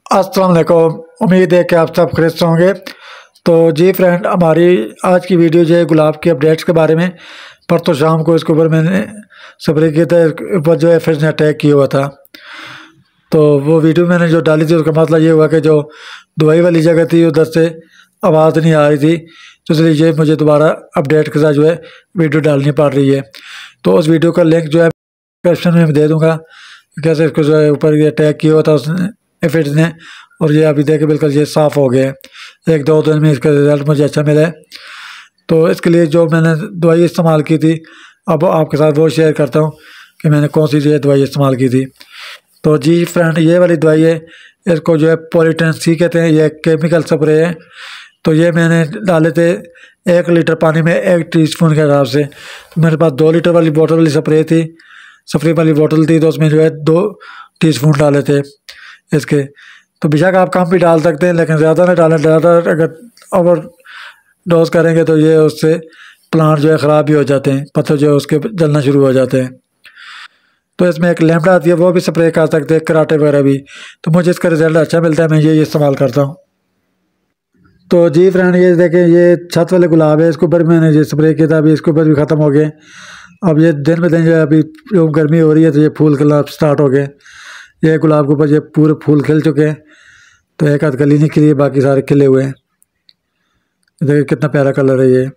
अस्सलाम वालेकुम। उम्मीद है कि आप सब खैरियत से होंगे। तो जी फ्रेंड, हमारी आज की वीडियो जो है गुलाब के अपडेट्स के बारे में। परसों शाम को इसके ऊपर मैंने स्प्रे किया था, ऊपर जो है फिर ने अटैक किया हुआ था। तो वो वीडियो मैंने जो डाली थी उसका मतलब ये हुआ कि जो दवाई वाली जगह थी उधर से आवाज़ नहीं आ रही थी, तो इसलिए मुझे दोबारा अपडेट के साथ जो है वीडियो डालनी पड़ रही है। तो उस वीडियो का लिंक जो है डिस्क्रिप्शन में दे दूँगा, कैसे इसको जो है ऊपर ये अटैक किया हुआ था उसने एफिड्स ने, और ये अभी देखे बिल्कुल ये साफ़ हो गया है। 1-2 दिन में इसका रिज़ल्ट मुझे अच्छा मिला है। तो इसके लिए जो मैंने दवाई इस्तेमाल की थी, अब आपके साथ वो शेयर करता हूँ कि मैंने कौन सी जो दवाई इस्तेमाल की थी। तो जी फ्रेंड, ये वाली दवाई है, इसको जो है पॉलीटेन सी कहते हैं। ये केमिकल स्प्रे है। तो ये मैंने डाले थे 1 लीटर पानी में 1 टीस्पून के हिसाब से। तो मेरे पास 2 लीटर वाली बोतल वाली स्प्रे वाली बोतल थी, तो उसमें जो है 2 टीस्पून डाले थे इसके। तो बेशक आप कम भी डाल सकते हैं, लेकिन ज़्यादा नहीं डालें। ज़्यादा अगर ओवर डोज करेंगे तो ये उससे प्लांट जो है ख़राब भी हो जाते हैं, पत्ते जो है उसके जलना शुरू हो जाते हैं। तो इसमें एक लैम्डा आती है, वो भी स्प्रे कर सकते हैं, कराटे वगैरह भी। तो मुझे इसका रिज़ल्ट अच्छा मिलता है, मैं ये इस्तेमाल करता हूँ। तो जी फ्रेंड, ये देखें, ये छत वाले गुलाब है, इसके ऊपर मैंने ये स्प्रे किया था, अभी इसके ऊपर भी ख़त्म हो गए। अब ये दिन ब दिन जो है, अभी जो गर्मी हो रही है तो ये फूल खिलना स्टार्ट हो गए। ये गुलाब के ऊपर ये पूरे फूल खिल चुके हैं। तो एक आध कली नहीं खिली है, बाकी सारे खिले हुए हैं। देखिए कितना प्यारा कलर है ये।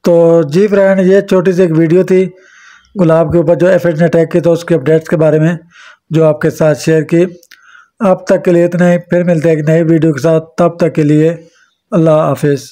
तो जी फ्रेंड, ये छोटी सी एक वीडियो थी गुलाब के ऊपर जो एफिड्स ने अटैक किया, तो उसके अपडेट्स के बारे में जो आपके साथ शेयर की। अब तक के लिए इतना ही, फिर मिलते हैं एक नई वीडियो के साथ। तब तक के लिए अल्लाह हाफिज़।